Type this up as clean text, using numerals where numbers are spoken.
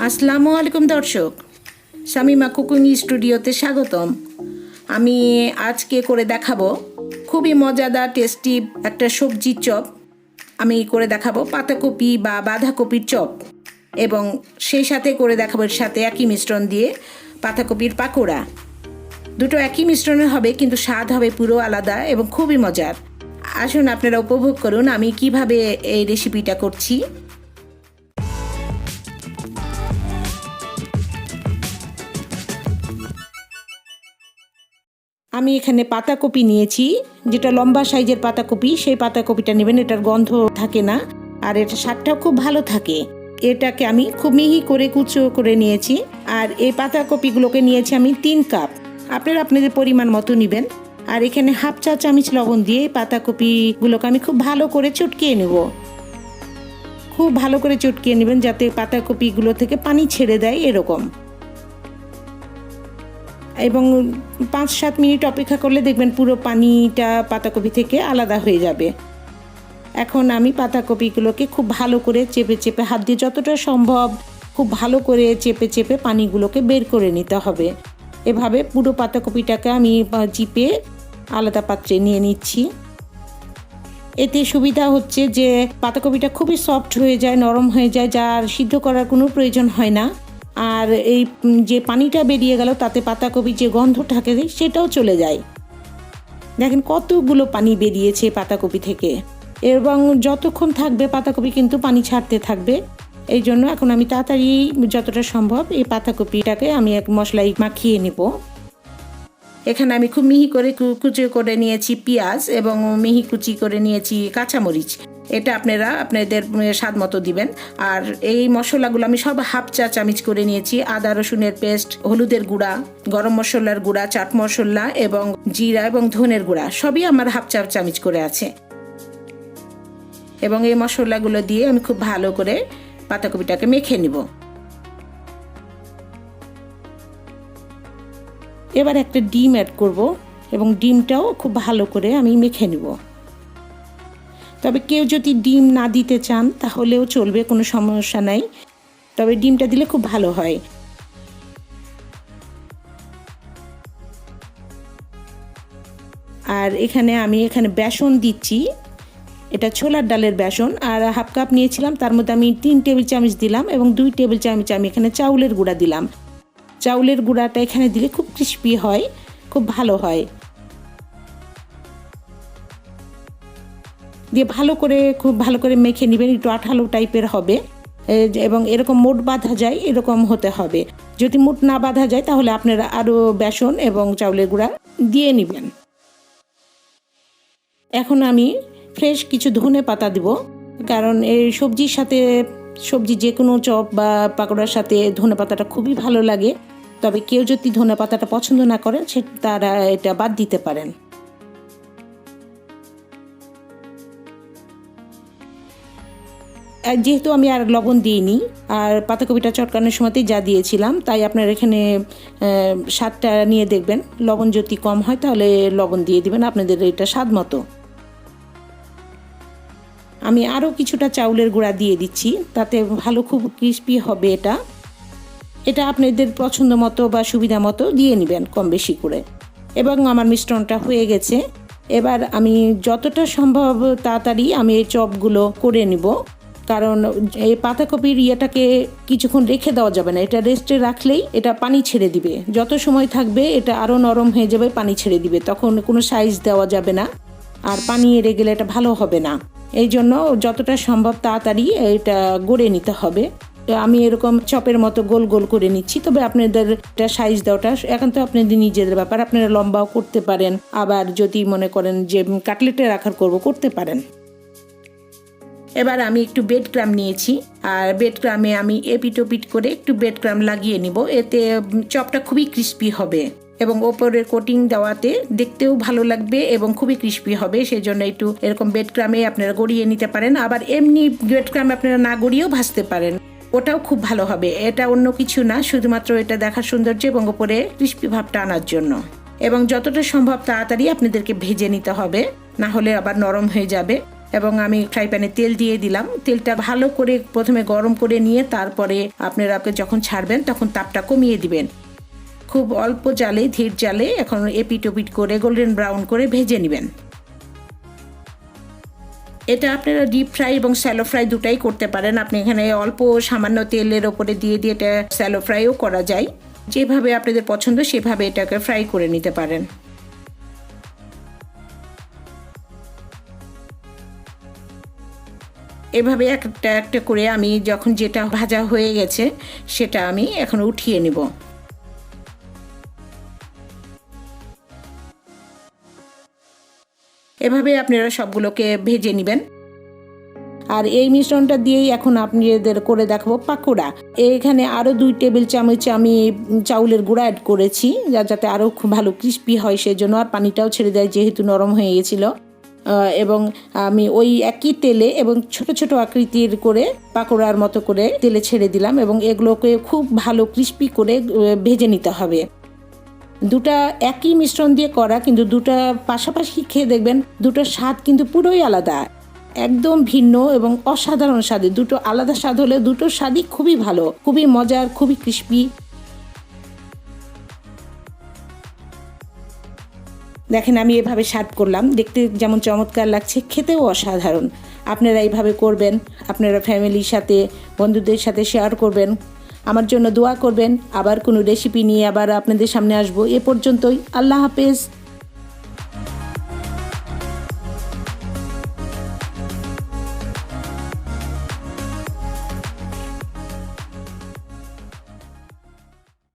আসসালামু আলাইকুম দর্শক, শামিমা কুকিং স্টুডিওতে স্বাগতম। আমি আজকে করে দেখাবো খুবই মজাদার টেস্টি একটা সবজির চপ। আমি করে দেখাবো পাতাকপি বা বাঁধাকপির চপ, এবং সেই সাথে করে দেখাবো এর সাথে একই মিশ্রণ দিয়ে পাতাকপির পাকোড়া। দুটো একই মিশ্রণের হবে, কিন্তু স্বাদ হবে পুরো আলাদা এবং খুবই মজার। আসুন আপনারা উপভোগ করুন আমি কিভাবে এই রেসিপিটা করছি। আমি এখানে পাতাকপি নিয়েছি, যেটা লম্বা সাইজের পাতাকপি। সেই পাতাকপিটা নেবেন, এটার গন্ধ থাকে না আর এটা স্বাদটাও খুব ভালো থাকে। এটাকে আমি খুব মিহি করে কুচো করে নিয়েছি। আর এই পাতাকপিগুলোকে নিয়েছি আমি 3 কাপ। আপনারা আপনাদের পরিমাণ মতো নেবেন। আর এখানে হাফ চা চামচ লবণ দিয়ে পাতাকপিগুলোকে আমি খুব ভালো করে চটকিয়ে নেব। খুব ভালো করে চটকিয়ে নেবেন যাতে পাতাকপিগুলো থেকে পানি ছেড়ে দেয় এরকম। এবং 5-7 মিনিট অপেক্ষা করলে দেখবেন পুরো পানিটা পাতাকপি থেকে আলাদা হয়ে যাবে। এখন আমি পাতাকপিগুলোকে খুব ভালো করে চেপে চেপে হাত দিয়ে যতটা সম্ভব খুব ভালো করে চেপে চেপে পানিগুলোকে বের করে নিতে হবে। এভাবে পুরো পাতাকপিটাকে আমি চিপে আলাদা পাত্রে নিয়ে নিচ্ছি। এতে সুবিধা হচ্ছে যে পাতাকপিটা খুবই সফট হয়ে যায়, নরম হয়ে যায়, যার সিদ্ধ করার কোনো প্রয়োজন হয় না। আর এই যে পানিটা বেরিয়ে গেল তাতে পাতাকপির যে গন্ধ থাকে সেটাও চলে যায়। দেখেন কতগুলো পানি বেরিয়েছে পাতাকপি থেকে, এবং যতক্ষণ থাকবে পাতাকপি কিন্তু পানি ছাড়তে থাকবে। এই জন্য এখন আমি তাড়াতাড়ি যতটা সম্ভব এই পাতাকপিটাকে আমি এক মশলায় মাখিয়ে নেব। এখানে আমি খুব মিহি করে কুচি করে নিয়েছি পেঁয়াজ, এবং মিহি কুচি করে নিয়েছি কাঁচামরিচ। এটা আপনারা আপনাদের স্বাদ মতো দিবেন। আর এই মশলাগুলো আমি সব হাফ চা চামচ করে নিয়েছি। আদা রসুনের পেস্ট, হলুদের গুঁড়া, গরম মশলার গুঁড়া, চাট মশলা এবং জিরা এবং ধনের গুঁড়া সবই আমার হাফ চা চামচ করে আছে। এবং এই মশলাগুলো দিয়ে আমি খুব ভালো করে পাতাকপিটাকে মেখে নিব। এবার একটা ডিম অ্যাড করব, এবং ডিমটাও খুব ভালো করে আমি মেখে নিব। তবে কেউ যদি ডিম না দিতে চান তাহলেও চলবে, কোনো সমস্যা নাই, তবে ডিমটা দিলে খুব ভালো হয়। আর আমি এখানে বেসন দিচ্ছি, এটা ছোলার ডালের বেসন। আর হাফ কাপ নিয়েছিলাম, তার মধ্যে আমি 3 টেবিল চামচ দিলাম, এবং 2 টেবিল চামচ আমি এখানে চাউলের গুঁড়া দিলাম। চাউলের গুঁড়াটা এখানে দিলে খুব ক্রিস্পি হয়, খুব ভালো হয়। দিয়ে খুব ভালো করে মেখে নেবেন। একটু আঠালো টাইপের হবে, এবং এরকম মোট বাঁধা যায় এরকম হতে হবে। যদি মোট না বাঁধা যায় তাহলে আপনারা আরও বেসন এবং চাউলের গুঁড়া দিয়ে নেবেন। এখন আমি ফ্রেশ কিছু ধনে পাতা দিব, কারণ এই সবজির সাথে যে কোনো চপ বা পাকোড়ার সাথে ধনে পাতাটা খুবই ভালো লাগে। তবে কেউ যদি ধনে পাতাটা পছন্দ না করেন তারা এটা বাদ দিতে পারেন। যেহেতু আমি আর লবণ দিইনি, আর পাতাকপিটা চটকানোর সময়তেই যা দিয়েছিলাম, তাই আপনার এখানে স্বাদটা নিয়ে দেখবেন। লবণ যদি কম হয় তাহলে লবণ দিয়ে দিবেন আপনাদের এটা স্বাদ মতো। আমি আরও কিছুটা চাউলের গুঁড়া দিয়ে দিচ্ছি, তাতে ভালো খুব ক্রিস্পি হবে। এটা আপনাদের পছন্দ মতো বা সুবিধা মতো দিয়ে নেবেন কম বেশি করে। এবং আমার মিশ্রণটা হয়ে গেছে। এবার আমি যতটা সম্ভব তাড়াতাড়ি আমি এই চপগুলো করে নিব, কারণ এই পাতাকপির ইয়েটাকে কিছুক্ষণ রেখে দেওয়া যাবে না। এটা রেস্টে রাখলেই এটা পানি ছেড়ে দিবে। যত সময় থাকবে এটা আরও নরম হয়ে যাবে, পানি ছেড়ে দিবে, তখন কোনো সাইজ দেওয়া যাবে না, আর পানি এড়ে গেলে এটা ভালো হবে না। এই জন্য যতটা সম্ভব তাড়াতাড়ি এটা গড়ে নিতে হবে। আমি এরকম চপের মতো গোল গোল করে নিচ্ছি। তবে আপনাদের এটা সাইজ দেওয়াটা এখন তো আপনাদের নিজেদের ব্যাপার, আপনারা লম্বাও করতে পারেন, আবার যদি মনে করেন যে কাটলেটের আকার করতে পারেন। এবার আমি একটু ব্রেড ক্রাম নিয়েছি, আর ব্রেড ক্রামে আমি এপিটোপিট করে একটু ব্রেড ক্রাম লাগিয়ে নিব। এতে চপটা খুবই ক্রিস্পি হবে, এবং ওপরের কোটিং দেওয়াতে দেখতেও ভালো লাগবে এবং খুবই ক্রিস্পি হবে। সেই জন্য একটু এরকম ব্রেড ক্রামে আপনারা গড়িয়ে নিতে পারেন। আবার এমনি ব্রেড ক্রামে আপনারা না গড়িয়েও ভাজতে পারেন, ওটাও খুব ভালো হবে। এটা অন্য কিছু না, শুধুমাত্র এটা দেখার সৌন্দর্য এবং ওপরে ক্রিস্পি ভাবটা আনার জন্য। এবং যতটা সম্ভব তাড়াতাড়ি আপনাদেরকে ভেজে নিতে হবে, না হলে আবার নরম হয়ে যাবে। এবং আমি ফ্রাই প্যানে তেল দিয়ে দিলাম। তেলটা ভালো করে প্রথমে গরম করে নিয়ে তারপরে আপনারা যখন ছাড়বেন তখন তাপটা কমিয়ে দিবেন। খুব অল্প জালে, ধীর জালে এখন এপিট ওপিট করে গোল্ডেন ব্রাউন করে ভেজে নেবেন। এটা আপনারা ডিপ ফ্রাই এবং শ্যালো ফ্রাই দুটাই করতে পারেন। আপনি এখানে অল্প সামান্য তেলের ওপরে দিয়ে দিয়ে এটা শ্যালো ফ্রাইও করা যায়। যেভাবে আপনাদের পছন্দ সেভাবে এটাকে ফ্রাই করে নিতে পারেন। এভাবে একটা একটা করে আমি যখন যেটা ভাজা হয়ে গেছে সেটা আমি এখন উঠিয়ে নেব। এভাবে আপনারা সবগুলোকে ভেজে নেবেন। আর এই মিশ্রণটা দিয়েই এখন আপনাদের করে দেখাবো পাকোড়া। এখানে আরও 2 টেবিল চামচ আমি চাউলের গুঁড়া অ্যাড করেছি, যাতে আরও খুব ভালো ক্রিস্পি হয় সেজন্য, আর পানিটাও ছেড়ে দেয় যেহেতু নরম হয়ে গেছিলো। এবং আমি ওই একই তেলে এবং ছোট ছোট আকৃতির করে পাকোড়ার মতো করে তেলে ছেড়ে দিলাম এবং এগুলোকে খুব ভালো ক্রিস্পি করে ভেজে নিতে হবে। দুটা একই মিশ্রণ দিয়ে করা, কিন্তু দুটা পাশাপাশি খেয়ে দেখবেন দুটোর স্বাদ কিন্তু পুরোই আলাদা, একদম ভিন্ন এবং অসাধারণ স্বাদে। দুটো আলাদা স্বাদ হলে দুটোর স্বাদই খুবই ভালো, খুবই মজার, খুবই ক্রিস্পি। দেখেন আমি এভাবে সার্ভ করলাম, দেখতে যেমন চমৎকার লাগছে, খেতেও অসাধারণ। আপনারা এইভাবে করবেন, আপনারা ফ্যামিলির সাথে, বন্ধুদের সাথে শেয়ার করবেন, আমার জন্য দোয়া করবেন। আবার কোনো রেসিপি নিয়ে আবার আপনাদের সামনে আসবো। এ পর্যন্তই, আল্লাহ হাফেজ।